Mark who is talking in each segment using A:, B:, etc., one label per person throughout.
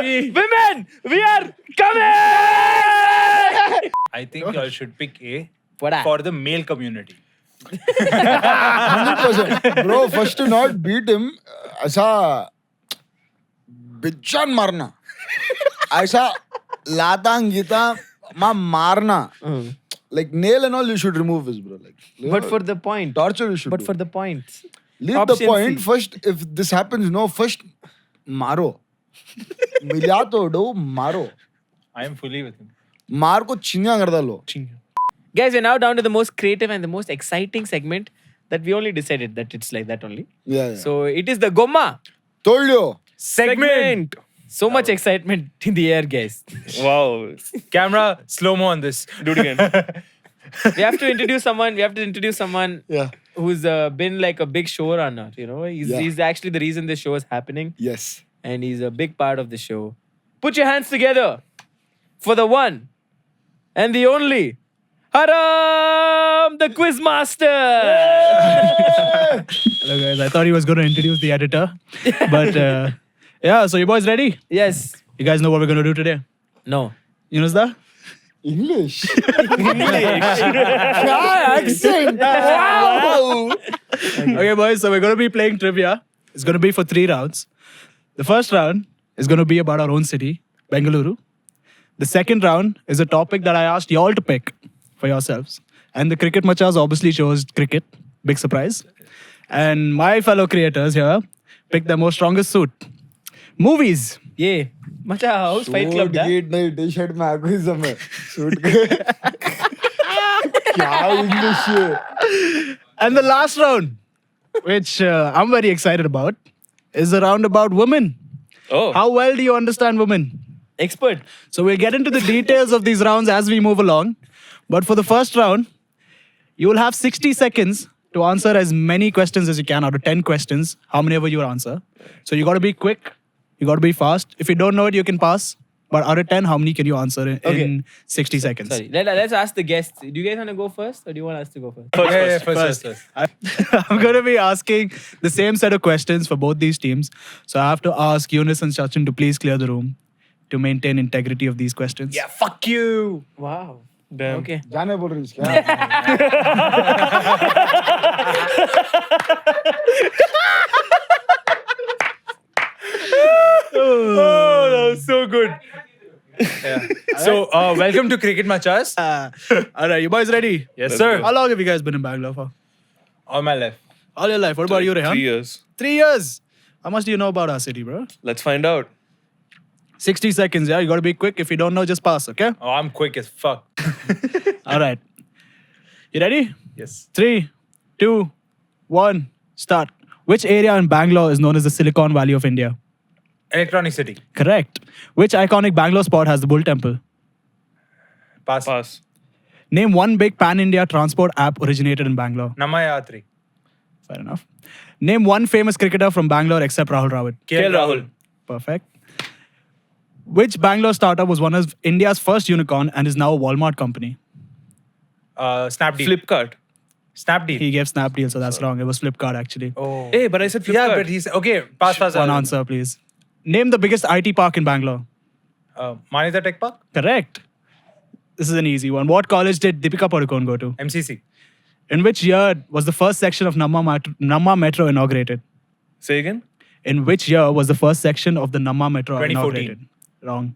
A: Women, we are coming.
B: I think you should pick A
A: What?
B: for the male community.
C: 100%. Bro, first to not beat him, ऐसा बिच्छान मारना, ऐसा लातांग गीता मारना. Like nail and all, you should remove this, bro. Like,
A: But for the point.
C: torture, you should.
A: But
C: do.
A: for the points.
C: Leave
A: Option
C: the point
A: C.
C: first. If this happens, no, first मारो. मिला तो दो मारो.
B: I am fully with him.
C: मार को चिन्या कर डालो.
A: Guys, we're now down to the most creative and the most exciting segment that we only decided that it's like that only.
C: Yeah.
A: So it is the Gomma
C: Told you.
A: segment. So much excitement in the air, guys.
D: Wow.
B: Camera, slow-mo on this.
D: Do it again.
A: We have to introduce someone.
C: Yeah.
A: Who's been like a big showrunner. You know, he's actually the reason this show is happening,
C: Yes.
A: and he's a big part of the show. Put your hands together for the one and the only Haram, the quiz master.
E: Hello guys, I thought he was going to introduce the editor. But yeah, so you boys ready?
A: Yes.
E: You guys know what we're going to do today?
A: No.
E: You know that?
C: English. accent. Wow.
E: Okay boys, so we're going to be playing trivia. It's going to be for 3 rounds. The first round is going to be about our own city, Bengaluru. The second round is a topic that I asked you all to pick for yourselves. And the Cricket Machas obviously chose cricket. Big surprise. And my fellow creators here picked the most strongest suit. Movies.
A: Yeah. Macha, how's Fight Club? Da?
C: गेट नहीं T-shirt में आगो ही समय shoot के क्या English है.
E: And the last round, which I'm very excited about, is a round about women.
D: Oh.
E: How well do you understand women?
A: Expert.
E: So we'll get into the details of these rounds as we move along. But for the first round, you will have 60 seconds to answer as many questions as you can out of 10 questions, how many ever you answer. So you got to be quick. You got to be fast. If you don't know it, you can pass. But out of 10, how many can you answer in 60 seconds?
A: Sorry. Let's ask the guests. Do you guys want to go first or do you want us to go first?
B: First.
E: I'm going to be asking the same set of questions for both these teams. So I have to ask Yunus and Sachin to please clear the room to maintain integrity of these questions.
B: Yeah, fuck you.
A: Wow.
D: Damn.
A: Okay.
C: जाने बोल रही है क्या.
B: Oh, that was so good. Yeah. So, welcome to Cricket Machas.
E: All right, you boys ready?
B: Yes, sir.
E: How long have you guys been in Bangalore for?
B: All my life.
E: All your life. What about you, Rehan?
D: 3 years.
E: 3 years. How much do you know about our city, bro?
D: Let's find out.
E: 60 seconds, yeah? You got to be quick. If you don't know, just pass, okay?
B: Oh, I'm quick as fuck.
E: All right. You ready?
B: Yes.
E: 3, 2, 1, start. Which area in Bangalore is known as the Silicon Valley of India?
B: Electronic City.
E: Correct. Which iconic Bangalore spot has the Bull Temple?
B: Pass.
D: Pass.
E: Name one big pan-India transport app originated in Bangalore.
B: Namayatri.
E: Fair enough. Name one famous cricketer from Bangalore except Rahul Dravid.
B: KL Rahul.
E: Perfect. Which Bangalore startup was one of India's first unicorn and is now a Walmart company?
B: Snapdeal.
D: Flipkart.
B: Snapdeal.
E: He gave Snapdeal, so that's wrong. It was Flipkart, actually.
B: Oh.
D: Hey, but I said Flipkart.
B: Yeah, but he's okay. Pass.
E: One answer, please. Name the biggest IT park in Bangalore.
B: Manita Tech Park.
E: Correct. This is an easy one. What college did Deepika Padukone go to?
B: MCC.
E: In which year was the first section of Namma Metro inaugurated?
D: Say again.
E: In which year was the first section of the Namma Metro
B: 2014.
E: inaugurated? Wrong.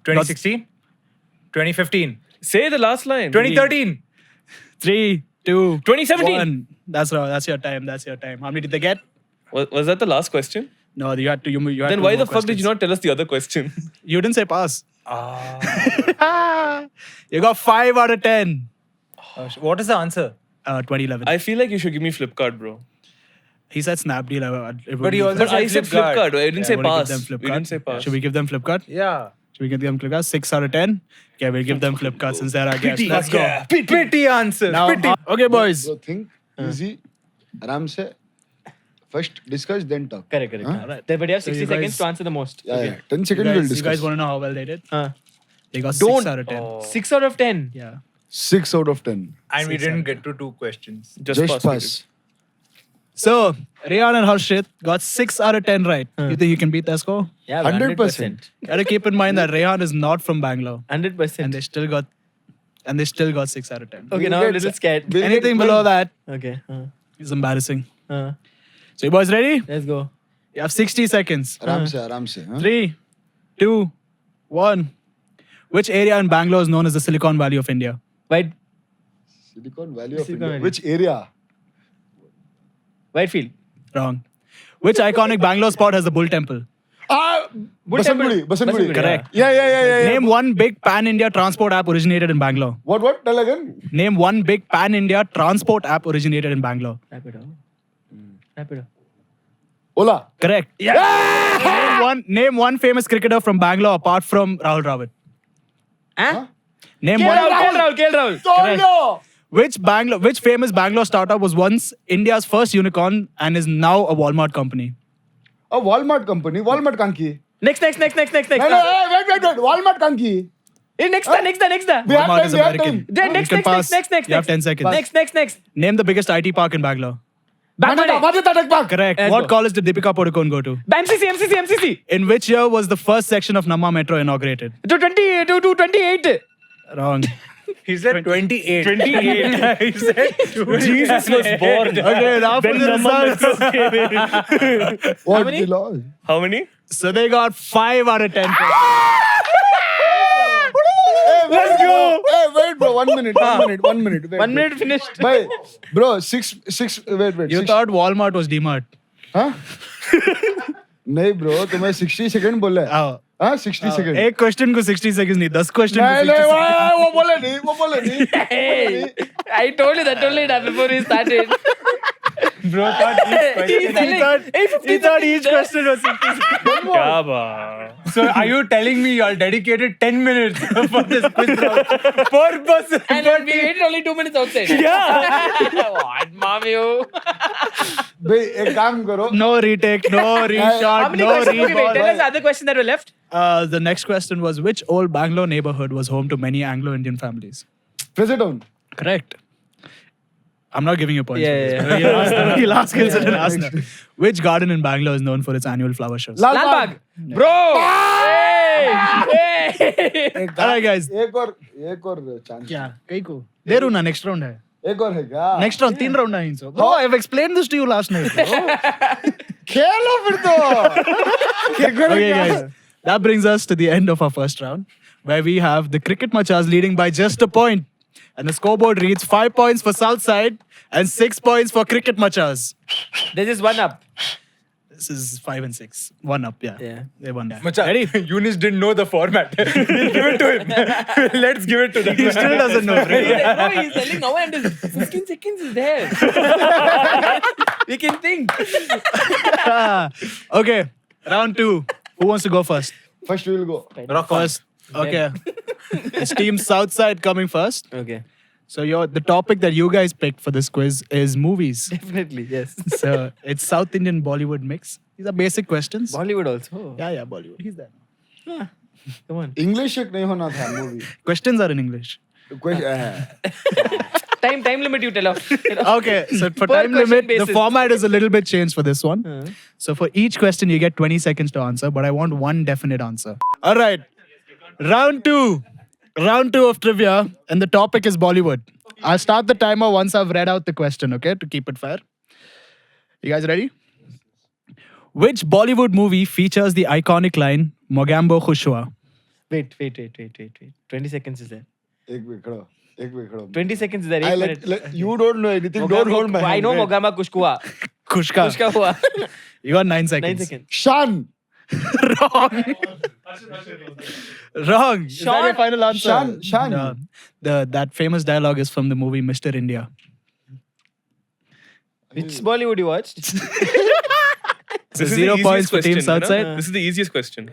B: 2016. 2015.
D: Say the last line.
B: 2013.
E: 3, 2,
D: 2017.
E: 1. That's wrong. That's your time. That's your time. How many did they get?
D: Was that the last question?
E: No, you had to. You had
D: Then
E: two
D: why
E: more
D: the fuck did you
E: questions.
D: not tell us the other question?
E: You didn't say pass.
B: Ah.
E: You got 5 out of 10.
B: What is the answer?
E: 2011.
D: I feel like you should give me Flipkart, bro.
E: He said Snapdeal.
B: But he also
D: But I said Flipkart. I didn't say pass.
E: We
D: We didn't say pass.
E: Should we give them Flipkart?
B: Yeah.
E: Should we give them Flipkart? 6 out of 10? Okay, we'll give them Flipkart since they're our guests. Let's go.
B: Yeah. Pity answer.
E: Now,
B: Pity.
E: okay, boys.
C: So think easy. आराम से. First discuss, then talk.
A: Correct.
C: Huh?
A: Right. But you have 60
E: you
A: seconds
E: guys-
A: to answer the most.
C: Yeah. 10
E: You
C: seconds we'll
E: guys,
C: discuss.
E: want to know how well they did? They got
A: Don't-
E: 6 out of 10.
A: 6 out of 10.
E: Yeah.
C: 6 out of 10.
B: And we
E: 6
B: didn't
E: out of
B: get to 2 questions.
C: Just
D: we
C: pass.
E: So, Rayan and Harshit got 6 out of 10 right. You think you can beat that score?
A: Yeah,
C: 100%.
E: Gotta keep in mind that Rayan is not from Bangalore.
A: 100%.
E: And they still got 6 out of 10.
A: Okay, now I'm a little scared.
C: We'll
E: Anything
C: get
E: below that
A: Okay.
E: is embarrassing.
A: Uh,
E: So you boys ready?
A: let's go.
E: You have 60 seconds.
C: Aram se. Huh?
E: 3, 2, 1. Which area in Bangalore is known as the Silicon Valley of India?
A: White
C: Silicon Valley of
A: Silicon
C: India.
A: Valley.
C: Which area?
A: Whitefield.
E: Wrong. Which iconic Bangalore spot has the Bull Temple?
A: Bull Temple.
C: Basantgudi.
A: Basantgudi,
E: Correct.
C: Yeah.
E: Name one big pan-India transport app originated in Bangalore.
C: What? Tell again.
E: Name one big pan-India transport app originated in Bangalore.
A: Rapido. Rapido.
C: Ola.
E: Correct. Name one famous cricketer from Bangalore apart from Rahul Dravid.
A: Huh?
E: Name
A: KL
E: one.
A: Rahul.
C: Told you.
E: Which famous Bangalore startup was once India's first unicorn and is now a Walmart company?
C: A Walmart company. Walmart kanki.
A: Next.
C: No, wait. Walmart kanki.
A: Next.
C: We have
E: Walmart is
C: time.
E: American.
A: Then next.
E: You have 10 seconds.
A: Next.
E: Name the biggest IT park in Bangalore.
C: Madhya Tech Park.
E: Correct.
A: Let's
E: What
A: go.
E: college did Deepika Padukone go to?
A: MCC.
E: In which year was the first section of Namma Metro inaugurated?
A: To 28.
E: Wrong.
B: He said 28. 28. He said
D: Jesus was born.
E: Okay, now for the results.
C: What
A: many?
C: the law?
D: How many?
E: So they got 5 out of 10.
C: Let's go. Hey, wait, bro. 1 minute. 1 minute. Wait,
A: 1 minute finished.
C: Wait, bro. Six. Wait.
E: You thought Walmart was DMart.
C: हाँ? नहीं bro, तुम्हें 60 second बोला है.
E: हाँ.
C: हाँ 60 second.
E: एक question को 60 seconds नहीं 10 क्वेश्चन
C: नहीं
E: को 60
C: नहीं वो बोले नहीं.
A: Hey, I told you that only before we started.
B: bro thought
E: He thought each question was 60 seconds.
D: क्या बात.
B: So are you telling me you all dedicated 10 minutes for this quiz round? Per person.
A: And we waited only 2 minutes outside. Yeah. What, mom, you?
C: भाई एक काम करो.
E: No retake, no
A: How
E: reshot,
A: many
E: no
A: questions? Okay, wait, tell us
E: reball.
A: the other question that were left.
E: The next question was which old Bangalore neighborhood was home to many Anglo-Indian families?
C: President.
E: Correct. I'm not giving you points.
A: Yeah,
E: for this. He'll ask it and ask now. Which garden in Bangalore is known for its annual flower shows?
C: Lal
A: Lal
C: Bagh.
A: Bagh. Bro! Hey!
E: Alright, guys.
C: एक और chance.
E: क्या? कई को? दे रू ना next round है.
C: एक और है क्या?
E: Next round 3 round है इनसे. Bro, I've explained this to you last night. Bro.
C: खेलो फिर तो.
E: Okay, guys. That brings us to the end of our first round, where we have the Cricket Machas leading by just a point. And the scoreboard reads 5 points for Southside and 6 points for Cricket Machas.
A: There's just one up.
E: This is 5 and 6. 1 up, yeah.
A: Yeah.
E: They won that.
B: Macha, Eunice didn't know the format. We'll give it to him. Let's give it to him.
E: He still doesn't know.
A: No, he's telling no one. 15 seconds is there. We can think.
E: Okay, round 2. Who wants to go first?
C: First we will go.
B: Rock on.
E: First. Okay. It's Team Southside coming first.
A: Okay.
E: So the topic that you guys picked for this quiz is movies.
A: Definitely, yes.
E: So it's South Indian Bollywood mix. These are basic questions.
A: Bollywood also.
E: Yeah, Bollywood. He's there.
A: Come on.
C: English एक नहीं होना था movie.
E: Questions are in English.
A: Time limit, you tell us.
E: Okay, so for
A: Per
E: time
A: question
E: limit,
A: basis.
E: the format is a little bit changed for this one. So for each question, you get 20 seconds to answer, but I want one definite answer. All right, round 2. Round 2 of trivia, and the topic is Bollywood. I'll start the timer once I've read out the question, okay, to keep it fair. You guys ready? Which Bollywood movie features the iconic line, Mogambo Khushwa?
A: Wait. 20 seconds is there.
C: एक minute खड़ो.
A: 20 seconds is there.
C: I
A: 1
C: like,
A: minute.
C: you don't know anything. Don't hold my hand.
A: I know
C: Wait.
A: Mogama Kushkua.
E: Kushka.
A: Kushka hua.
E: You got 9
A: 9
E: seconds.
A: seconds.
C: Shan.
E: Wrong. Wrong. Is that your
A: Sean?
E: final answer?
C: Shan.
E: No. That famous dialogue is from the movie Mr. India.
A: Which Bollywood you watched?
E: So
D: This is the
E: 0
D: easiest
E: points for Team
D: question, you know?
E: Southside.
D: This is the easiest question.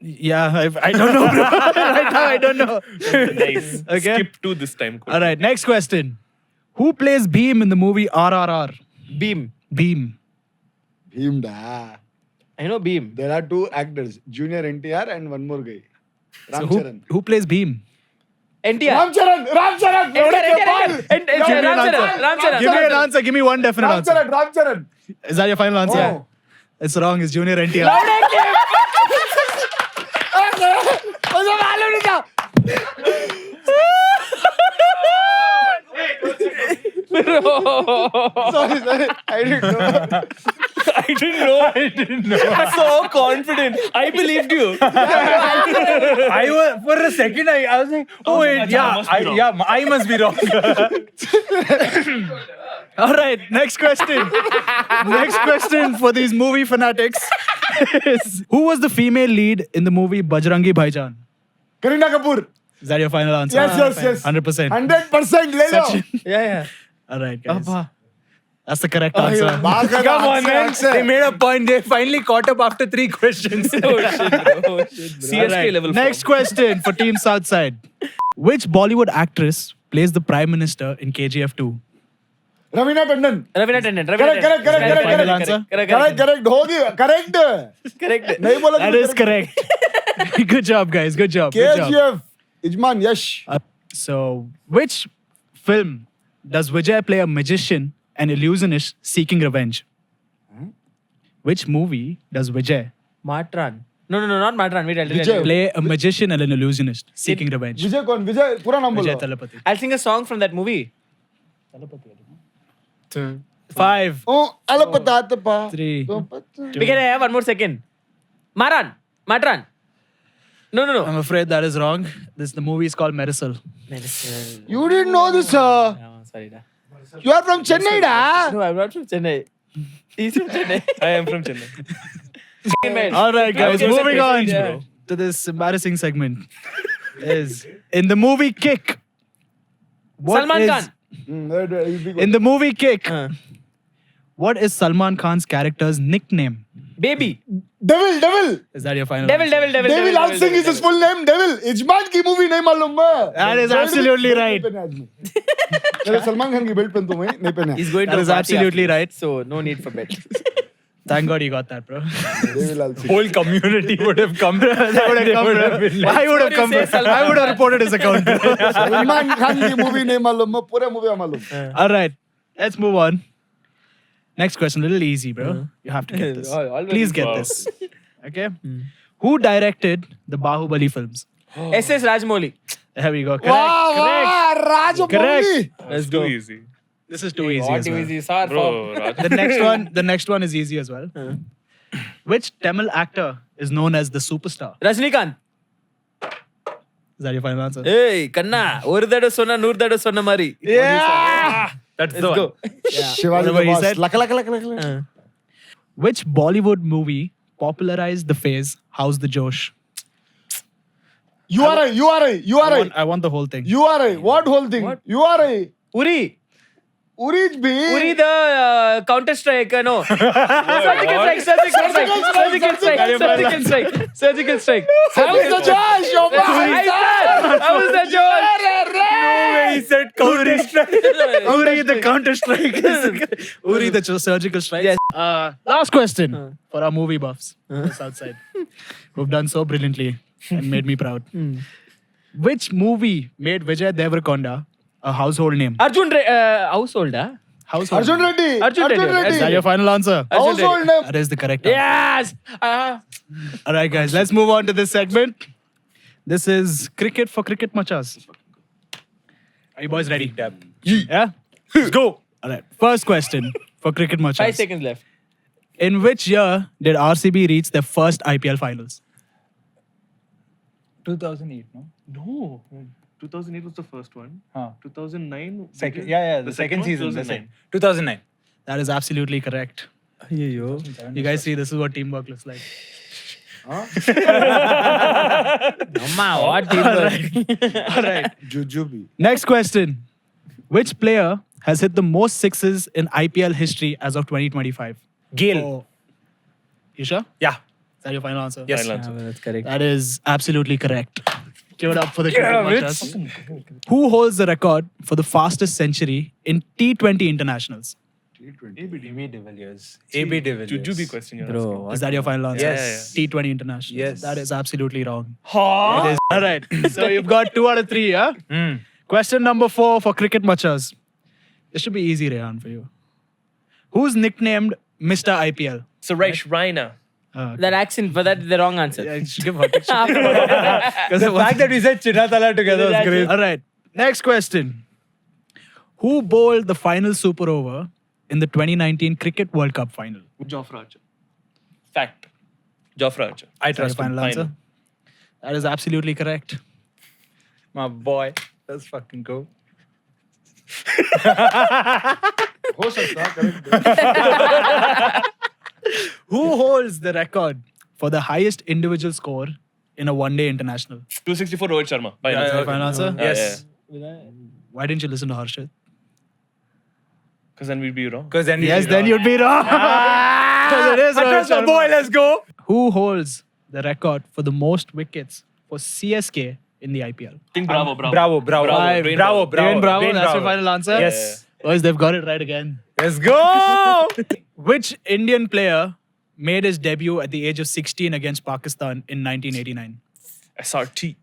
E: Yeah, I don't know, bro. Right now, I don't know.
D: Nice.
E: Okay.
D: Skip to this time.
E: All right, next question. Who plays Bheem in the movie RRR?
A: Beam.
E: Bheem.
C: Bhim da.
A: I know Beam.
C: There are 2 actors, Junior NTR and one more guy.
E: So
C: Ram Charan.
E: who plays Bheem?
A: NTR.
C: Ram Charan.
A: Ram Charan.
E: Give me an answer. Give me one definite answer.
C: Ram Charan.
E: Is that your final answer?
C: Oh.
E: It's wrong. It's Junior NTR.
C: मुझे मालूम नहीं था. Sorry. I didn't know.
D: So confident. I believed you.
B: I was for a second. I was like, oh wait, I must be wrong.
E: All right. Next question. Next question for these movie fanatics is: who was the female lead in the movie Bajrangi Bhaijaan?
C: Kareena Kapoor.
E: Is that your final answer?
C: Yes.
E: 100%.
C: 100% ले लो.
A: Yeah.
E: All right, guys. That's the correct answer.
B: Come on, man. They made a point. They finally caught up after 3 questions.
A: Oh shit, bro.
D: CSK
E: Alright,
D: level.
E: Next question for Team Southside. Which Bollywood actress plays the Prime Minister in KGF 2?
C: Ravina Tandon.
A: Ravina Tandon.
E: Final answer?
C: Correct. होगी. Correct. नहीं बोला.
E: That is correct. Good job, guys. Good job.
C: KGF. Ijman Yash.
E: So, which film does Vijay play a magician and illusionist seeking revenge? Which movie does Vijay
A: Matran. No, not Matran. Wait, I'll tell
C: Vijay.
A: you.
E: play a magician and an illusionist seeking revenge?
C: विजय कौन? विजय पूरा नाम
E: Vijay
C: बोलो.
E: Talapati.
A: I'll sing a song from that movie.
E: 5,
C: Oh, अलपतात पा.
E: 3.
A: We can have one more second. Matran. No.
E: I'm afraid that is wrong. The movie is called Marisol.
C: You didn't know this, sir.
A: Sorry, da.
C: You are from Chennai, da.
A: No, I'm not from Chennai. He's from Chennai.
D: I am from Chennai.
E: All right, guys,
A: Okay,
E: moving on
A: yeah.
E: to this embarrassing segment. Is in the movie Kick. what
A: Salman
E: is-
A: Khan.
E: In the movie Kick, what is Salman Khan's character's nickname?
A: Baby.
C: Devil.
E: Is that your final
A: Devil.
E: answer?
C: Devil Al Singh is his full name. Devil. इजमान की movie नहीं मालूम मैं.
E: That is absolutely right.
C: मेरे सलमान खान की belt पहन तो मैं नहीं पहना.
A: He's going
E: That
A: to
E: is
A: a party
E: absolutely
A: after,
E: right.
A: So no need for bet.
E: Thank God you got that, bro.
C: Devil Al Singh.
B: Whole community would have come.
E: They would have been like, I would have come.
A: Say Salman
E: I would have reported his account.
C: Salman Khan की movie नहीं मालूम मैं पूरे movie मालूम.
E: All right, let's move on. Next question, a little easy, bro. You have to get this.
A: Always
E: Please get
D: wow.
E: this. Okay. Who directed the Bahubali films?
A: SS Rajmouli.
E: There we go. Correct. Correct.
C: Rajamouli.
A: Let's
D: Too easy.
E: This is too easy.
A: What
E: As well.
A: easy, sir?
D: Bro, Raj.
E: The next one is easy as well. Which Tamil actor is known as the superstar?
A: Rajnikant.
E: Is that your final answer?
A: Hey, Kanna. ஒரு தடவை சொன்னா 100 தடவை சொன்ன மாதிரி.
D: That's the
A: Let's go.
D: one.
C: Shivaji
E: Whatever he said.
C: Luck.
E: Which Bollywood movie popularized the phrase "How's the Josh"?
C: You are right.
E: I want the whole thing.
C: You are right. What whole thing?
A: What?
C: You are right.
A: Uri.
C: Urij bhi.
A: Uri the counter strike. No. Surgical strike.
C: How is the Josh?
A: How is the Josh?
B: He said counter strike.
E: Uri the counter strike. Uri the surgical strike.
A: Yes.
E: Last question for our movie buffs on the south side, who've done so brilliantly and made me proud. Which movie made Vijay Deverakonda a household name?
A: Household, huh?
E: Household.
C: Arjun
E: name.
C: Reddy.
A: Arjun Reddy.
E: Is that your final answer?
C: Household name.
E: That is the correct answer.
A: Yes.
E: All right, guys, let's move on to this segment. This is cricket for cricket machas. Are you boys ready? Yeah? Let's go. All right. First question for cricket
A: 5
E: machas.
A: seconds left.
E: In which year did RCB reach their first IPL finals?
B: 2008, no?
D: No. 2008 was the first one.
B: Huh.
D: 2009.
B: Second, the second
D: one?
B: season.
D: 2009.
B: 2009.
E: That is absolutely correct. You guys see, this is what teamwork looks like.
A: What teamwork?
E: All right.
C: Jujubee.
E: Next question. Which player has hit the most sixes in IPL history as of 2025?
B: Gale.
E: Oh. You sure?
B: Yeah.
E: Is that your final answer?
B: Yes.
D: Final answer.
A: That's correct.
E: That is absolutely correct. Give it up for the cricket machas. Who holds the record for the fastest century in T20 internationals?
B: AB de Villiers. AB de Villiers.
D: Juju question. you're
A: Bro,
D: asking.
A: what?
E: Is that your final answer?
B: Yes.
E: T20 International.
B: Yes.
E: That is absolutely wrong. It is. All right. So you've got 2 out of 3, yeah? Question number 4 for cricket machas. This should be easy, Rehan, for you. Who's nicknamed Mr. IPL?
D: Suresh Raina.
A: That accent, but that's the wrong answer.
E: Yeah, give her.
B: The fact that we said Chinnathala together was great.
E: All right. Next question. Who bowled the final super over in the 2019 Cricket World Cup final?
D: Jofra Archer. Fact. Jofra Archer.
B: I
E: Is that your
B: trust him.
E: final answer? That is absolutely correct.
B: My boy. Let's fucking go.
C: हो सकता है, correct.
E: Who holds the record for the highest individual score in a one-day international?
D: 264 Rohit Sharma. By
B: Yeah,
D: now.
E: Is that your final answer?
B: Yes.
E: Why didn't you listen to Harshit?
D: Because then we'd be wrong.
B: Because then
E: Yes, then you'd be wrong. 'Cause it is
B: I
E: Rohit
B: trust my
E: Sharma.
B: boy. Let's go.
E: Who holds the record for the most wickets for CSK in the IPL?
D: Think Bravo, Bravo.
B: Bravo, bravo.
E: Five.
D: Brain
B: Bravo, bravo.
E: Brain Bravo,
B: Brain
E: that's your
B: Bravo.
E: final answer?
B: Yes.
E: Boys, they've got it right again.
B: Let's go.
E: Which Indian player made his debut at the age of 16 against Pakistan in 1989?
D: SRT.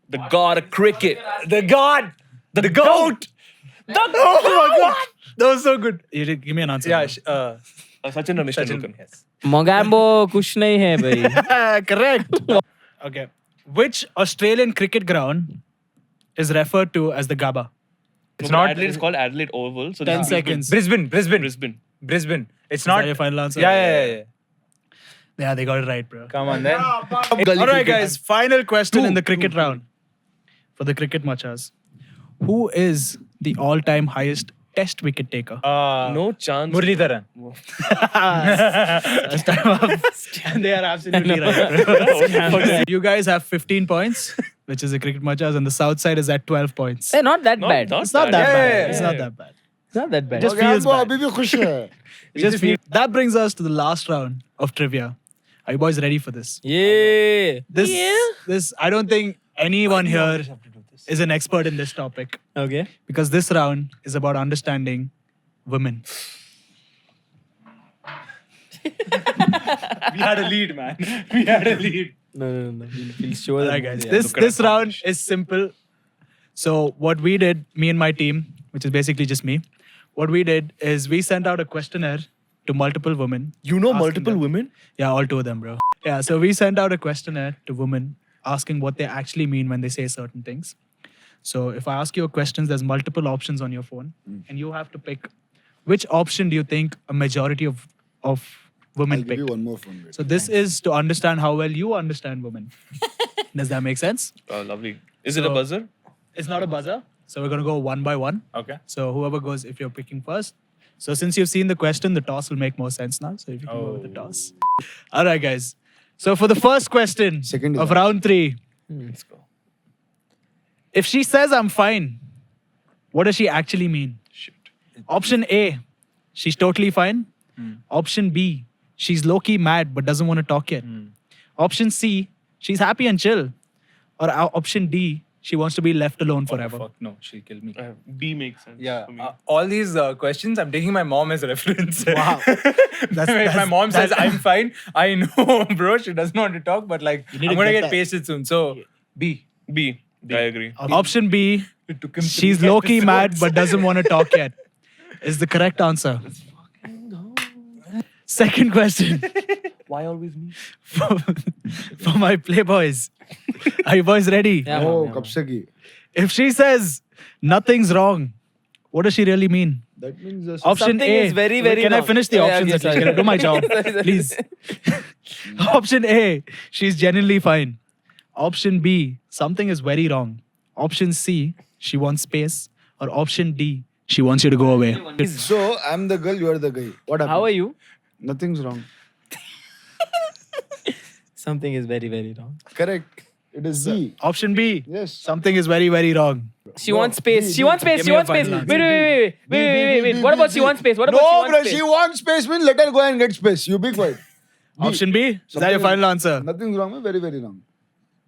D: The god of cricket.
B: The God. The GOAT. Oh my God. That was so good.
E: You did- Give me an answer.
B: Yeah.
E: bro.
D: Sachin Ramesh
B: Sachin.
D: Tendulkar.
B: Yes.
A: Mogambo kuch nahi hai bhai.
E: Correct. Okay. Which Australian cricket ground is referred to as the Gabba?
B: It's
D: No,
B: not.
D: Adelaide is called Adelaide Oval. So
E: 10
D: this is
E: seconds.
B: Brisbane.
D: Brisbane.
B: It's
E: Is
B: not.
E: that your final answer?
B: Yeah.
E: Yeah, they got it right, bro.
B: Come on then.
E: All right, guys. Final question in the cricket round for the cricket machas. Who is the all-time highest Test wicket taker?
D: No chance.
B: Muralidharan.
E: Last time up. They are absolutely right. You guys have 15 points, which is the cricket machas, and the south side is at 12 points.
A: Hey, not that bad.
D: not
E: It's not that
B: Yeah,
E: bad.
B: yeah,
E: It's
B: yeah,
E: not
B: yeah.
E: that bad.
A: It's not that bad.
E: Just
C: Okay,
E: feels
C: वो
E: bad.
C: अभी भी खुश है.
E: It just feels. That brings us to the last round of trivia. Are you boys ready for this?
A: Yeah.
E: This I don't think anyone here is an expert in this topic
A: Okay.
E: because this round is about understanding women.
B: We had a lead, man. We had a lead.
A: No. We'll show them.
E: Alright, guys.
A: Yeah.
E: This round is simple. So what we did, me and my team, which is basically just me, what we did is we sent out a questionnaire to multiple women.
D: You know
E: asking
D: multiple
E: them-
D: women?
E: Yeah, all 2 of them, bro. Yeah, so we sent out a questionnaire to women asking what they actually mean when they say certain things. So if I ask you a question, there's multiple options on your phone, and you have to pick which option do you think a majority of women
C: I'll give
E: pick.
C: you one more phone. Wait.
E: So this is to understand how well you understand women. Does that make sense?
D: Oh, lovely. Is it a
E: So-
D: buzzer?
E: It's not a buzzer. So we're gonna go one by one.
B: Okay.
E: So whoever goes, if you're picking first. So since you've seen the question, the toss will make more sense now. So if you can go with the toss. All right, guys. So for the first question
C: Second is
E: of
C: ours.
E: round 3,
D: Let's go.
E: if she says I'm fine, what does she actually mean?
D: Shit.
E: Option A, she's totally fine. Option B, she's low-key mad but doesn't want to talk yet. Option C, she's happy and chill. Or option D, she wants to be left alone forever.
B: Fuck no, she'll kill me.
D: B makes sense.
B: Yeah,
D: For me.
B: all these questions, I'm taking my mom as a reference.
E: Wow.
B: If my mom says I'm fine, I know, bro, she doesn't want to talk, but like,
E: need
B: I'm
E: to
B: gonna
E: get
B: get
E: that.
B: pasted soon. So, B.
D: B. I agree.
E: Option B,
B: It took him
E: she's
B: 3
E: low-key mad
B: episodes.
E: but doesn't want to talk yet, is the correct answer. Second question
D: Why always me?
E: for my playboys. Are you boys ready?
A: Yeah,
C: Oh,
A: man,
C: कब से की?
E: If she says nothing's wrong, what does she really mean?
C: That means just
E: Option
A: Something
E: A.
A: is very, very
E: Can I
A: wrong.
E: finish the
A: Yeah,
E: options?
A: okay,
E: at least?
A: sorry.
E: Can I do my job,
A: Sorry.
E: please? Option A, she's genuinely fine. Option B, something is very wrong. Option C, she wants space. Or option D, she wants you to go away.
C: So I'm the girl, you are the guy. What happened?
A: How are you?
C: Nothing's wrong.
A: Something is very, very wrong.
C: Correct. It is Z.
E: Option B,
C: Yes.
E: something is very, very wrong.
A: She wants space. She wants space.
E: Give
A: She
E: me
A: wants
E: a
A: space.
E: final
A: Wait,
E: answer.
A: wait. What about she wants space? What about she
C: No,
A: wants
C: bro,
A: space?
C: she wants space. Means let her go and get space. You be quiet.
E: Option B, is that your final answer?
C: Nothing's wrong. man. Very, very wrong.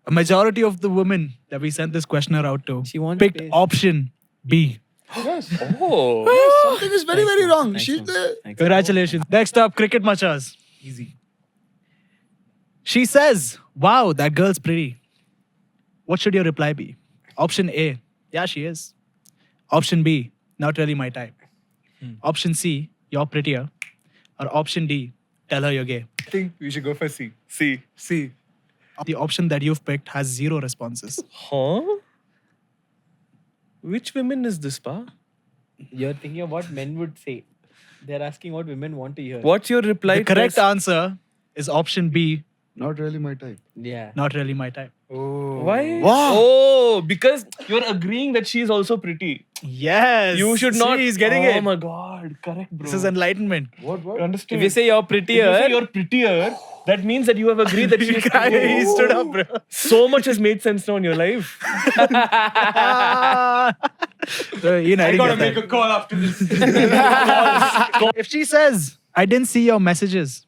E: A majority of the women that we sent this questionnaire out to
A: She wants
E: picked
A: space.
E: option B.
C: Yes.
D: Oh.
C: Something is very, very wrong.
A: Nice
C: She's
A: one.
C: the.
A: Thanks.
E: Congratulations. Next up, Cricket Machas.
B: Easy.
E: She says, "Wow, that girl's pretty." What should your reply be? Option A, yeah, she is. Option B, not really my type. Option C, you're prettier. Or option D, tell her you're gay.
B: I think we should go for C.
D: See.
B: C.
E: The option that you've picked has 0 responses.
D: Huh? Which women is this, pa?
A: You're thinking of what men would say. They're asking what women want to hear.
D: What's your reply?
E: The correct
D: to
E: answer is option B,
C: Not really my type.
A: Yeah.
E: not really my type.
B: Oh.
D: Why?
C: Wow.
D: Oh, because you're agreeing that she's also pretty.
E: Yes.
D: You should not.
E: See, he's getting
D: oh
E: it.
D: my god, correct, bro.
E: This is enlightenment.
C: What?
D: You understand?
A: If you say you're
D: If
A: prettier,
D: you say you're prettier, that means that you have agreed that she's
E: He stood up, bro.
D: So much has made sense now in your life.
B: I gotta make a call after this.
E: If she says, "I didn't see your messages,"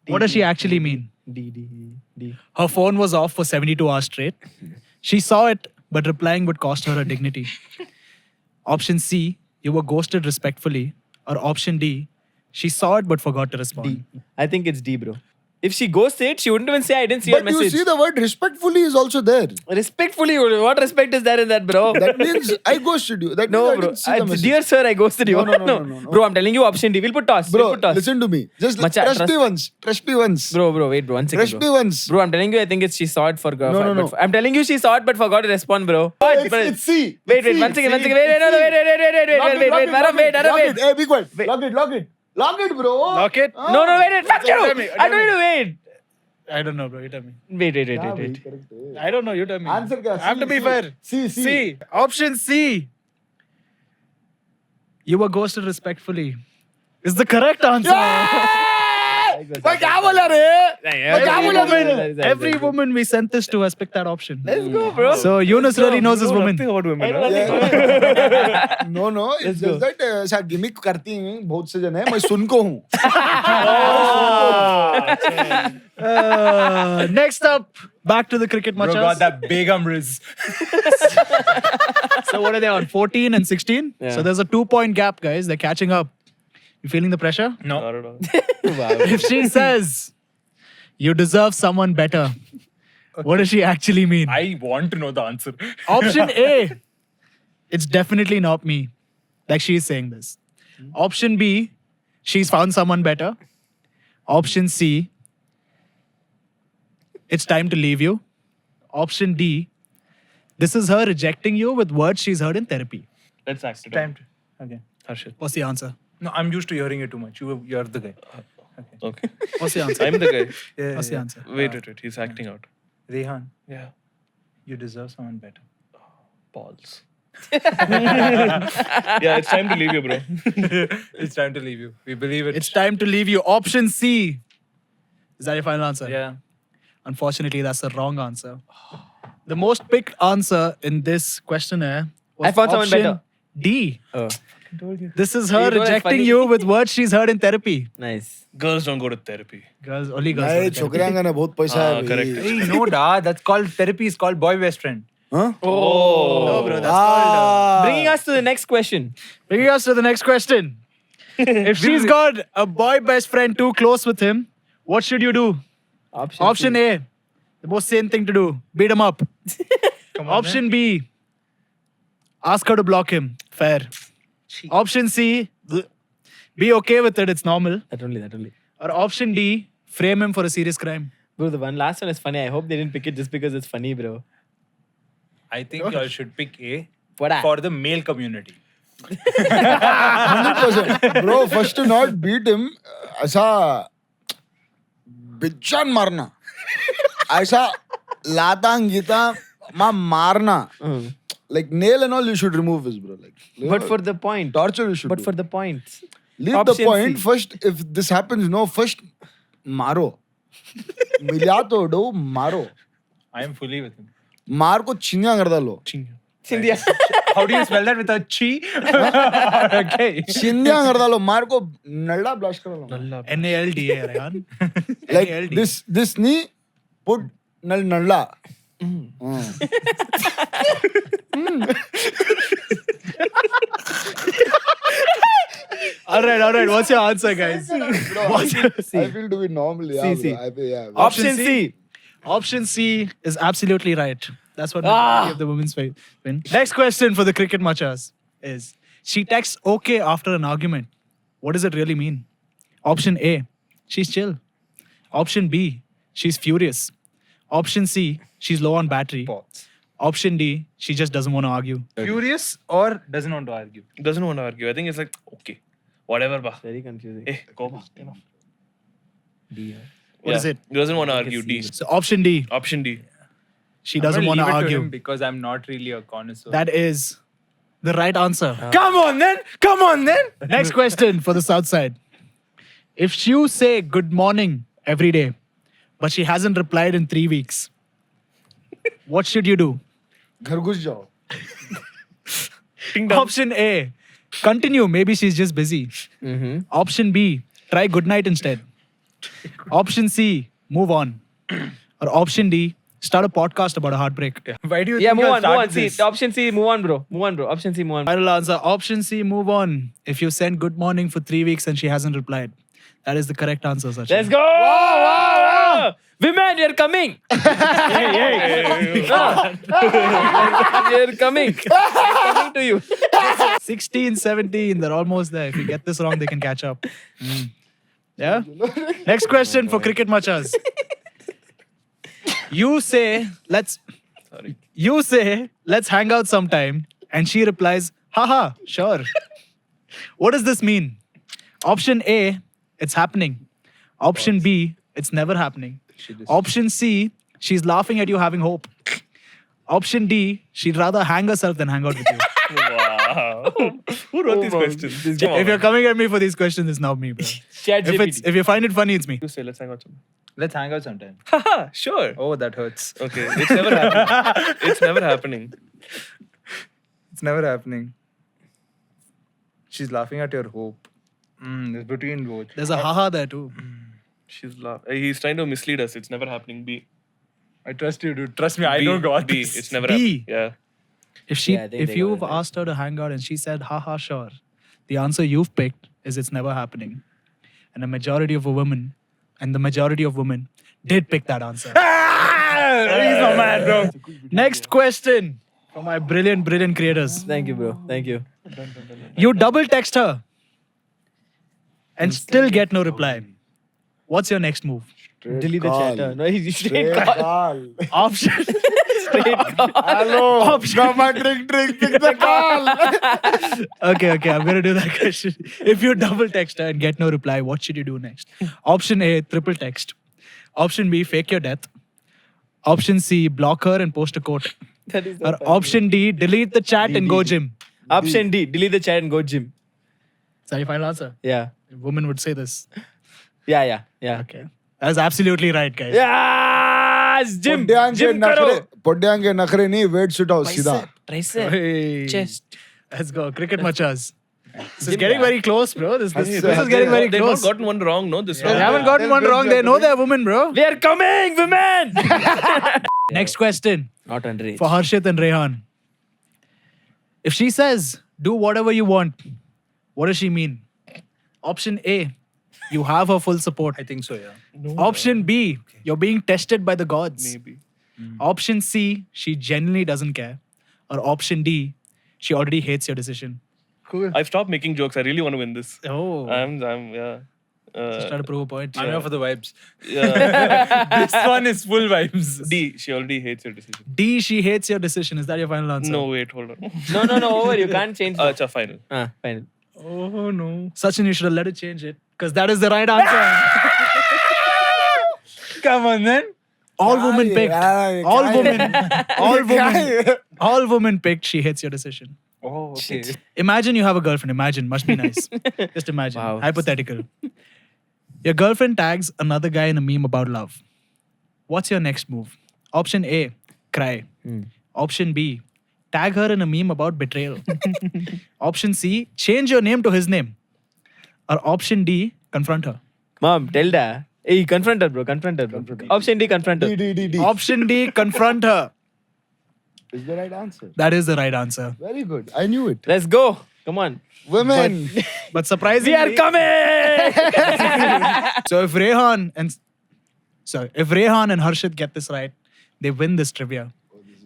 E: what does she actually mean?
A: D.
E: Her phone was off for 72 hours straight. She saw it, but replying would cost her her dignity. Option C, you were ghosted respectfully. Or option D, she saw it but forgot to respond.
A: I think it's D, bro. If she goes it, she wouldn't even say I didn't see your
C: But you
A: message.
C: see the word respectfully is also there.
A: Respectfully, what respect is there in that, bro?
C: That means I ghosted you. That
A: no,
C: means I
A: bro.
C: didn't see the message.
A: Dear sir, I ghosted you.
C: No.
A: Bro, I'm telling you option D. We'll put toss.
C: Bro,
A: we'll put toss.
C: listen to me. Just
A: Macha,
C: trust
A: trust-
C: me once. Trust me once.
A: Bro, wait, bro. 1 second,
C: Trust me
A: bro.
C: once.
A: Bro, I'm telling you, I think it's she saw it for.
C: No.
A: I'm telling you, she saw it but forgot to respond, bro.
C: It's C.
A: Wait,
C: It's C.
A: 1 second, 1
C: C.
A: second. Wait.
C: Lock
A: Wait.
C: Hey, be quiet. Lock it, bro.
E: Lock it?
A: No, wait. Fuck you.
E: Tell me,
A: I don't need to wait.
E: I don't know, bro. You tell me.
A: Wait.
E: I don't know. You tell me.
C: Answer kya?
E: I have to
C: C,
E: be
C: C.
E: fair.
C: C.
E: C. Option C. You were ghosted respectfully. Is the correct answer.
C: मैं क्या बोला रे?
E: Every woman we sent this to has picked that option.
A: Let's go, bro.
E: So Yunus really knows his woman.
D: Nothing about women. Huh?
C: No. It's just that ऐसा gimmick करती हैं बहुत से जन हैं. मैं सुन को हूँ.
E: Next up, back to the cricket
B: Bro got
E: matches.
B: that Begum Riz.
E: So what are they on? 14 and 16?
A: Yeah.
E: So there's a 2-point gap, guys. They're catching up. You feeling the pressure?
B: No.
D: Not at all.
E: If she says, you deserve someone better, what does she actually mean?
B: I want to know the answer.
E: Option A, it's definitely not me. Like she's saying this. Option B, she's found someone better. Option C, it's time to leave you. Option D, this is her rejecting you with words she's heard in therapy.
D: Let's act it
B: Time
D: out.
B: to. Okay.
D: Harshit.
E: What's the answer?
B: No, I'm used to hearing it too much. You're the guy.
D: Okay.
E: What's the answer?
D: I'm the guy.
B: Yeah,
E: What's the answer?
D: Wait. He's acting out.
B: Rehan,
D: Yeah.
B: you deserve someone better.
D: Balls. Yeah, it's time to leave you, bro.
B: It's time to leave you. We believe it.
E: It's time to leave you. Option C. Is that your final answer?
B: Yeah.
E: Unfortunately, that's the wrong answer. The most picked answer in this questionnaire was
A: I found someone
E: option
A: better.
E: D.
A: Oh,
E: This is
A: You
E: her
A: know what's
E: rejecting
A: funny?
E: you with words she's heard in therapy.
A: nice.
D: Girls don't go to therapy.
E: Girls, only girls.
C: नहीं
E: go to therapy.
C: छोकरियां ने बहुत पैसा है.
D: correct.
C: भाई.
B: Hey, no, da. That's called therapy. Is called boy best friend.
C: Huh?
D: Oh.
E: No, bro, that's called.
A: Bringing us to the next question.
E: Bringing us to the next question. If she's got a boy best friend too close with him, what should you do? Option A, the most sane thing to do, beat him up. Option B, ask her to block him. Fair. Option C, be okay with it, it's normal.
A: That only.
E: Or option D, frame him for a serious crime.
A: Bro, the last one is funny. I hope they didn't pick it just because it's funny, bro.
B: I think y'all should pick A
A: What?
B: for the male community.
C: 100%. Bro, first to not beat him, ऐसा बिच्छान मारना. ऐसा लातांग गीता मां मारना. Like nail and all, you should remove this, bro. Like,
A: But for the point.
C: torture, you should.
A: But
C: do.
A: for the points.
C: Leave
A: Option
C: the point
A: C.
C: first. If this happens, no, first मारो. मिला तो दो मारो.
B: I am fully with him.
C: मार को चिंगा कर डालो.
A: India.
B: How do you spell that without chi? Okay.
C: चिंगा कर डालो. मार को नल्ला ब्लास्ट कर डालो.
E: NALDA, Ryan.
C: Like this knee, put nalla.
E: All right. What's your answer, guys?
C: I feel do it normally. Yeah,
A: C.
C: bro. Yeah.
A: Option C.
E: Option C is absolutely right. That's what give the women's win. Next question for the cricket machas is: she texts okay after an argument. What does it really mean? Option A, she's chill. Option B, she's furious. Option C, she's low on battery.
B: Pause.
E: Option D, she just doesn't want to argue.
B: Furious or doesn't want to argue?
D: Doesn't want to argue. I think it's like, okay, whatever, ba.
A: Very confusing.
D: Go ba.
E: What is it?
D: Doesn't want to argue. D.
E: So option D,
D: Option D.
E: she doesn't want to argue.
B: because I'm not really a connoisseur.
E: That is the right answer.
B: Come on then.
E: Next question for the south side. If you say good morning every day, but she hasn't replied in 3 weeks, what should you do?
C: घर घुस जाओ.
E: Option A, continue. Maybe she's just busy. Option B, try good night instead. Option C, move on. Or option D, start a podcast about a heartbreak.
B: Why do you
A: Yeah,
B: think
A: move
B: I'll
A: on.
B: start
A: See,
B: this?
A: option C, move on, bro. Option C, move on.
E: Final answer. Option C, move on. If you send good morning for 3 weeks and she hasn't replied. That is the correct answer, Sachin.
A: Let's go! Wow. Women, you're coming. You're coming. They're coming to you.
E: 16, 17. They're almost there. If you get this wrong, they can catch up. Yeah? Next question for cricket machas. You say, let's hang out sometime. And she replies, haha, sure. What does this mean? Option A, it's happening. Option B, it's never happening. Option C, she's laughing at you having hope. Option D, she'd rather hang herself than hang out with you.
D: Wow. Who wrote these questions? Come on,
E: If you're
D: man.
E: coming at me for these questions, it's not me, bro.
A: ChatGPT.
E: If you find it funny, it's me.
D: You say, let's hang out sometime.
B: Let's hang out sometime.
D: Haha, sure.
B: Oh, that hurts.
D: Okay, it's never happening. It's never happening.
B: It's never happening. She's laughing at your hope. It's between both.
E: There's a haha there too.
D: He's trying to mislead us. It's never happening. B.
B: I trust you, dude. Trust me, I
D: B,
B: don't got
D: B.
B: this.
D: It's never
E: B.
D: happening. Yeah.
E: If
A: Yeah, I think
E: if
A: they
E: you've
A: got it right.
E: asked her to hang out and she said haha sure, the answer you've picked is it's never happening. And the majority of women did pick that answer.
B: He's not mad, bro.
E: Next question for my brilliant creators.
A: Thank you, bro. Thank you.
E: You double text her and still get no reply. What's your next move?
A: Delete the chatter. No, he's straight
C: Straight
A: call.
C: call.
E: Option
A: Straight call.
C: Hello. Drama drink. Pick the call.
E: Okay, I'm gonna do that question. If you double text her and get no reply, what should you do next? Option A, triple text. Option B, fake your death. Option C, block her and post a quote.
A: That is so
E: Or
A: funny.
E: option D, delete the chat and go gym.
A: Option D, delete the chat and go gym.
E: Is that your final answer?
A: Yeah.
E: A woman would say this.
A: Yeah.
E: Okay. That's absolutely right, guys.
A: Yes! Gym! Gym karo!
C: Podyan ke nakhre nahi, weight sit out सीधा.
A: Tricep.
E: Hey.
A: Chest.
E: Let's go. Cricket machas. This is
A: Gym
E: getting
A: bag.
E: very close, bro. This is
C: They've
E: getting very
D: They've
E: close.
D: not gotten one wrong, no? This
E: They
D: round.
E: haven't gotten one wrong. They know they're women, bro.
A: We are coming, women!
E: Next question.
A: Not underage.
E: For Harshit and Rehan. If she says, do whatever you want, what does she mean? Option A, you have her full support.
B: I think so, yeah.
E: Option B, you're being tested by the gods.
D: Maybe.
E: Option C, she genuinely doesn't care. Or option D, she already hates your decision.
B: Cool.
D: I've stopped making jokes. I really want to win this.
E: Oh.
D: Yeah.
E: Just try to prove a point.
B: I'm here for the vibes.
D: Yeah.
B: This one is full vibes.
D: D. She already hates your decision.
E: D, she hates your decision. Is that your final answer?
D: No, wait, hold on.
A: No, over. You can't change that.
D: Acha, final.
A: Final.
B: Oh, no.
E: Sachin, you should have let it change it. Because that is the right answer.
B: Come on, then.
E: All women picked.
C: yeah,
E: All
C: yeah.
E: women. All women picked. She hates your decision.
B: Oh, okay.
E: Imagine you have a girlfriend. Imagine. Must be nice. Just imagine.
A: Wow.
E: Hypothetical. Your girlfriend tags another guy in a meme about love. What's your next move? Option A, cry. Option B, tag her in a meme about betrayal. Option C, change your name to his name. Or option D, confront her.
A: Mom, tell Dad. Hey, confront her, bro. Confront her, bro. Option D, confront her.
C: D.
E: Option D, confront her.
C: Is the right answer.
E: That is the right answer.
C: Very good. I knew it.
A: Let's go. Come on.
C: Women.
E: But surprisingly,
A: We are coming.
E: So if Rehan and Harshit get this right, they win this trivia.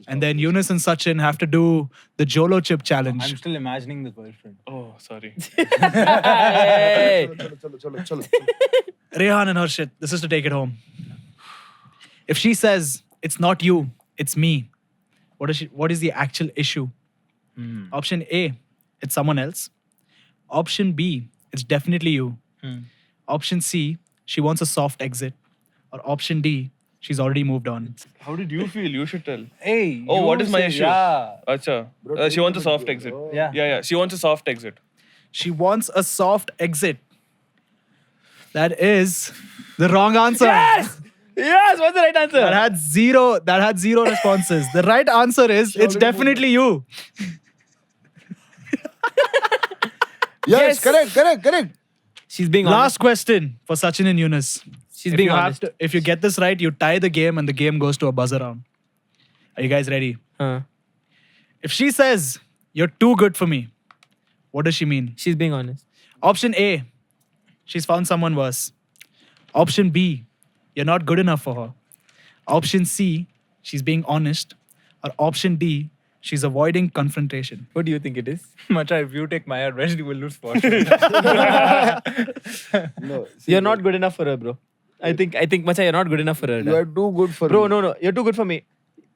E: And then Yunus and Sachin have to do the Jolo chip challenge.
B: I'm still imagining the boyfriend.
D: Oh, sorry.
A: Hey.
C: Chalo.
E: Rehan and Harshit, this is to take it home. If she says it's not you, it's me, what is the actual issue? Option A, it's someone else. Option B, it's definitely you. Option C, she wants a soft exit. Or option D, she's already moved on.
D: How did you feel? You should tell.
B: Hey.
D: Oh,
B: you
D: what is my
B: say-
D: issue?
B: Yeah.
D: Acha. She wants a soft exit.
B: Yeah.
D: She wants a soft exit.
E: She wants a soft exit. That is the wrong answer.
A: Yes. Yes. What's the right answer?
E: That had zero responses. The right answer is it's definitely you.
C: Yes,
A: Yes.
C: correct.
A: She's being
E: Last
A: honest.
E: question for Sachin and Yunus.
A: She's
E: If
A: being
E: you have
A: honest.
E: to- if you get this right, you tie the game and the game goes to a buzzer round. Are you guys ready? If she says you're too good for me, what does she mean?
A: She's being honest.
E: Option A, she's found someone worse. Option B, you're not good enough for her. Option C, she's being honest. Or option D, she's avoiding confrontation.
A: What do you think it is?
B: Macha, if you take my advice, you will lose for
C: No.
A: You're not good enough for her, bro. I think, Macha, you're not good enough for her.
C: You are too good for
A: Bro,
C: me.
A: no. You're too good for me.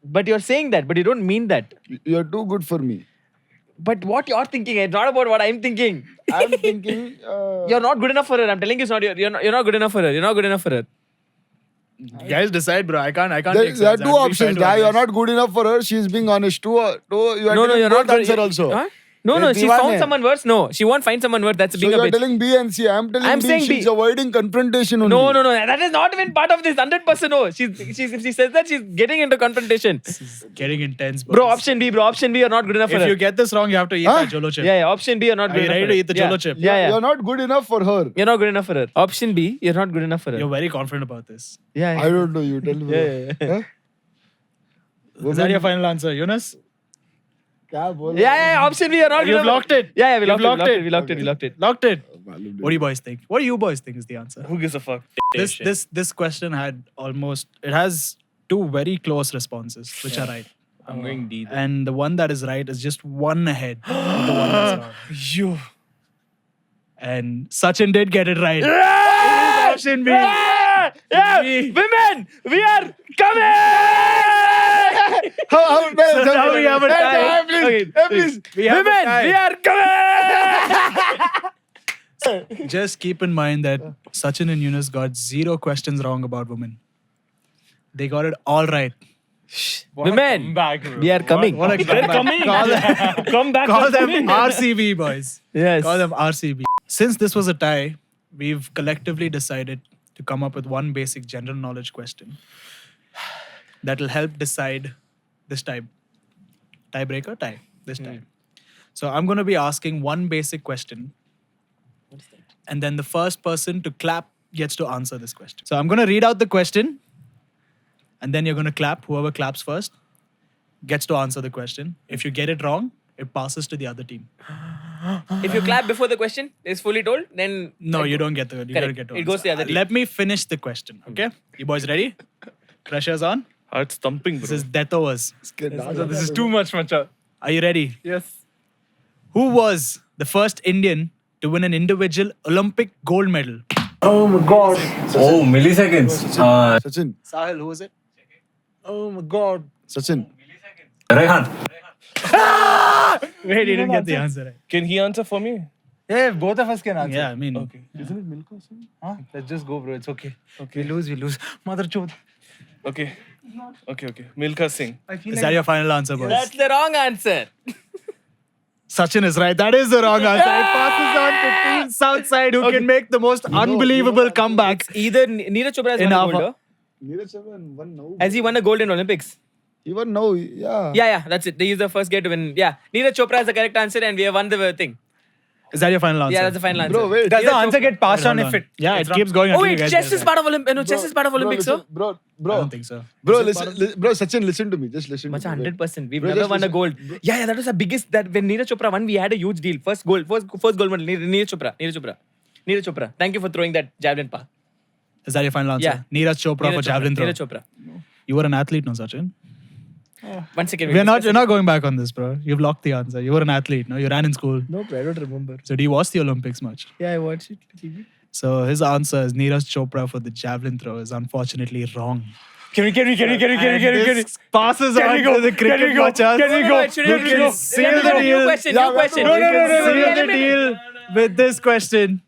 A: But you're saying that, but you don't mean that.
C: You are too good for me.
A: But what you're thinking, it's not about what I'm thinking.
C: I'm thinking.
A: You're not good enough for her. I'm telling you, it's not. You're not good enough for her. You're not good enough for her.
E: You guys decide, bro. I can't
C: There
E: take
C: there are
E: sides.
C: two
E: I'll be fair
C: options.
E: to
C: Yeah, you are
E: others.
C: not good enough for her. She's being honest. You are
A: No,
C: telling
A: you're
C: both
A: not.
C: answer also.
A: Huh? No. She's
C: Diwane.
A: found someone worse. No, she won't find someone worse. That's
C: So
A: being
C: you
A: a
C: are
A: bitch.
C: telling B and C. I'm telling
A: I'm
C: B.
A: saying B.
C: She's avoiding confrontation only.
A: No. That is not even part of this. 100% no. If she says that, she's getting into confrontation.
E: Getting intense,
A: Bro, option B. You're not good enough for
E: If
A: her.
E: you get this wrong, you have to eat
C: Huh?
E: that Jolo chip.
A: Yeah, option B. You're not
E: Are
A: good
E: you
A: enough
E: ready
A: for
E: to
A: her.
E: eat the
A: Yeah.
E: Jolo chip?
A: Yeah.
C: You're not good enough for her.
A: You're not good enough for her. Option B. You're not good enough for her.
E: You're very confident about this.
A: Yeah.
C: I don't know. You tell me.
A: Yeah.
E: Is that your final answer, Yunus?
C: क्या बोल रहे
A: Yeah. Option B. You're not good
E: You've
A: enough.
E: locked it.
A: Yeah, we
E: You've
A: locked it. We
E: locked
A: locked it.
E: Locked it.
C: हो? मालूम
E: What do you boys think? What do you boys think is the answer?
D: Who gives a fuck?
E: This question had it has two very close responses, which are right.
B: I'm going D.
E: And the one that is right is just one ahead of the one that's wrong.
D: You.
E: And Sachin did get it right. It is option B.
A: Yeah. Women, we are coming.
C: How
E: So now we have a tie.
C: please.
E: We have a
A: Women,
E: tie.
A: we are coming.
E: Just keep in mind that Sachin and Yunus got 0 questions wrong about women. They got it all right.
A: Women,
B: Back, bro.
A: we are coming.
E: What a comeback.
D: Coming. Come back.
E: Call them
D: coming.
E: RCB, boys.
A: Yes.
E: Call them RCB. Since this was a tie, we've collectively decided to come up with one basic general knowledge question that will help decide this tiebreaker tie this time. So I'm going to be asking one basic question, and then the first person to clap gets to answer this question. So I'm going to read out the question, and then you're going to clap. Whoever claps first gets to answer the question. If you get it wrong, it passes to the other team.
A: If you clap before the question is fully told, then
E: No, you don't get the. You
A: Correct.
E: don't get to
A: It goes
E: answer.
A: to the other team.
E: Let me finish the question. Okay, you boys ready? Pressure's on.
D: Heart's thumping,
E: This
D: bro.
E: is Death Overs.
B: This is too much, Macha.
E: Are you ready?
B: Yes.
E: Who was the first Indian to win an individual Olympic gold medal?
F: Oh, milliseconds.
C: Sachin.
E: Sahil, who was it?
B: Oh my god.
C: Sachin.
F: Rehan.
E: Wait, you didn't get the answer right.
D: Can he answer for me?
B: Yeah, both of us can answer.
E: Yeah, I mean,
D: Okay. Isn't it Milka Singh?
B: Huh? Let's just go, bro. It's okay. We lose. Mother chod.
D: Okay. Okay. Milka Singh.
B: I feel
E: is that your final answer, boys?
A: that's the wrong answer.
E: Sachin is right. That is the wrong answer. It passes on to Team Southside, who can make the most unbelievable comeback.
A: Either Neeraj Chopra has
E: In
A: won a
E: our-
A: gold.
C: Neeraj Chopra won now.
A: Has he won a gold in Olympics?
C: He won now. Yeah.
A: Yeah, that's it. He's the first guy to win. Yeah, Neeraj Chopra is the correct answer, and we have won the thing.
E: Is that your final answer?
A: Yeah, that's the final answer.
C: Bro, wait.
B: Does the answer get passed on
E: Hold
B: if it?
E: Yeah, it
B: it's
E: keeps going.
A: Oh
E: until you
A: wait,
E: get
A: chess
E: there.
A: is part of Olympics. No, chess is part of Olympics, so.
C: Bro,
E: I don't think so.
C: Bro,
E: Is it part
C: listen, bro, Sachin, listen to me. Just listen
A: Much
C: to me.
A: 100%. We've
C: Bro,
A: never
C: just
A: won a
C: listen.
A: gold. Yeah, that was the biggest. That when Neeraj Chopra won, we had a huge deal. First gold medal. Neeraj Chopra. Thank you for throwing that javelin pa.
E: Is that your final answer?
A: Yeah.
E: Neeraj Chopra for javelin throw.
A: Neeraj Chopra.
E: You were an athlete, no, Sachin?
A: 1 second.
E: We're not going back on this, bro. You've locked the answer. You were an athlete, no? You ran in school.
A: No, bro, I don't remember.
E: So do you watch the Olympics much?
A: Yeah, I watched it.
E: So his answer is Neeraj Chopra for the javelin throw is unfortunately wrong.
B: Can we?
E: This passes on to the cricket watchers.
A: Can we go?
E: Seal the deal.
A: New question.
E: Seal the deal with this question.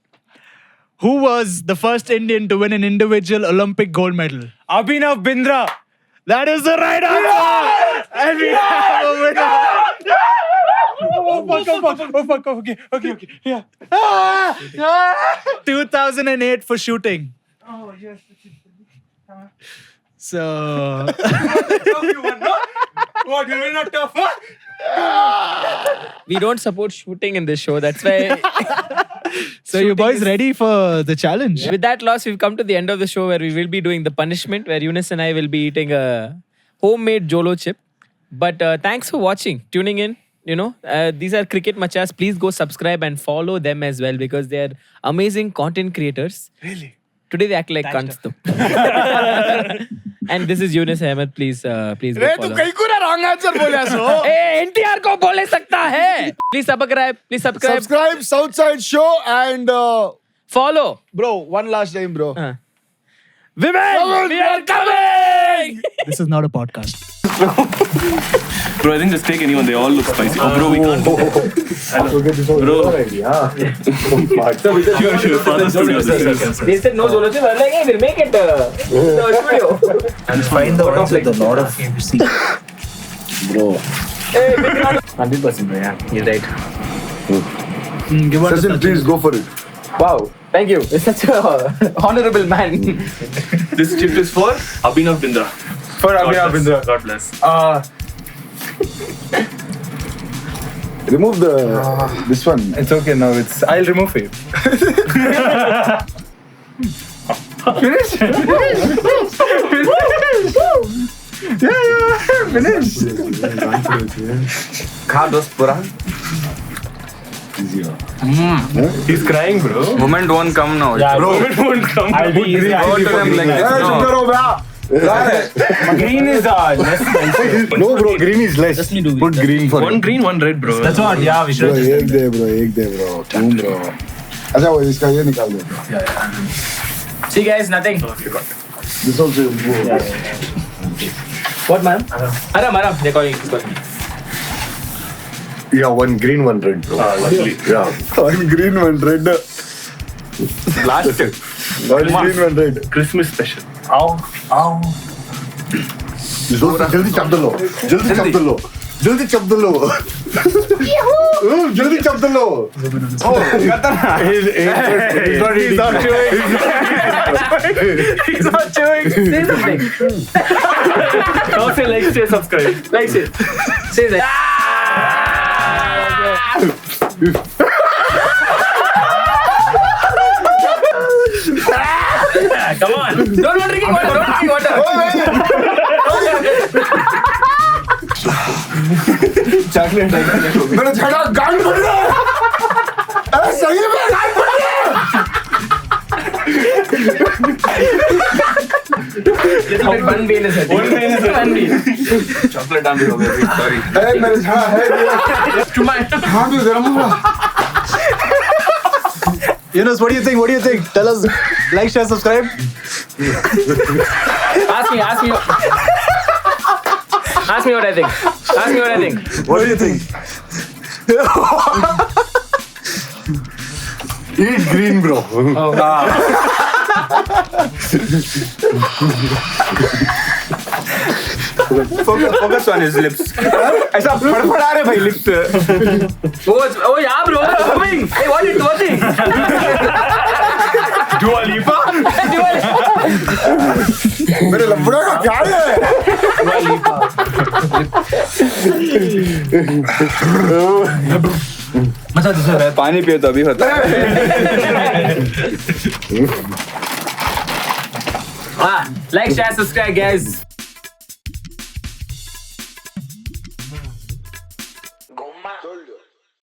E: Who was the first Indian to win an individual Olympic gold medal?
B: Abhinav Bindra.
E: That is the right answer! And we have a winner!
B: Oh fuck. Okay. Yeah.
E: 2008 for shooting. Oh, yes. So...
B: What, you will not tough?
A: We don't support shooting in this show. That's why.
E: So you boys ready for the challenge?
A: With that loss, we've come to the end of the show where we will be doing the punishment, where Eunice and I will be eating a homemade Jolo chip. But thanks for watching, tuning in. You know, these are Cricket Machas. Please go subscribe and follow them as well because they are amazing content creators.
B: Really?
A: Today they act like cunts though. And this is Eunice Ahmed. Please go
C: Ray,
A: follow.
C: तू कहीं को ना wrong answer बोला सो.
A: Hey, NTR को बोले सकता है. Please subscribe.
C: Subscribe Southside Show and
A: Follow.
C: bro, one last time, bro.
A: Women, we are coming.
E: This is not a podcast.
F: Bro, I think just take anyone. They all look spicy. Oh, bro, we can't. Bro. Sure. Father studio.
A: They said no Jolo chip. I was like, hey, we'll make it studio.
G: And find the ones with a lot of MC. Bro. 100%, bro. Yeah, you're right.
E: Give us
C: Sachin, please go for it.
A: Wow, thank you. You're such a honorable man.
F: This chip is for Abhinav Bindra.
B: For Abhinav Bindra.
F: God bless.
C: Remove the this one.
B: It's okay now. I'll remove it. Finish. Finish.
F: He's crying, bro.
D: Moment won't come now.
F: Bro, it won't come.
B: I'll be easy.
D: Go to them like this.
B: Green is less.
C: No, bro, green is less. Put green for
F: One
C: it.
F: green, one red, bro.
G: That's what, yeah, we
C: Bro,
G: should have just
C: एक दे bro. Boom, bro. अच्छा वो इसका ये निकाल दे.
G: See, guys, nothing.
C: This also will go.
A: What, man? Aram, they're calling.
H: Yeah, one green, one red, bro.
F: Lovely.
H: Yeah.
C: One green, one red.
F: Last chip.
C: One green, one red.
F: Christmas special.
G: Ow.
C: जल्दी चप दलो. जल्दी चप दलो. जल्दी चप दलो.
B: Oh,
C: He's not eating.
B: He's not chewing.
A: Say something.
F: Don't say like, say subscribe.
A: Like it. Say that.
G: Come on.
A: Don't drink water.
B: Chocolate.
C: मेरा झगड़ा गांड पड़ रहा है. अरे सही में गांड पड़ रहा है.
A: One bean is it. One bean.
F: Chocolate damage हो गया. Sorry.
C: अरे मेरा झगड़ा है. हाँ भी गरम हुआ.
E: Yunus, what do you think? Tell us. Like, share, subscribe.
A: Ask me what I think.
C: What do you think? Eat green, bro.
D: Focus on his lips. ऐसा फड़फड़ा रहे भाई lips.
A: Oh yeah, bro. What's coming? Hey, what are you doing?
F: Dua Lipa?
C: मेरे लफड़ा का क्या है?
D: पानी पियो तो अभी होता है
A: Like, share, subscribe, guys.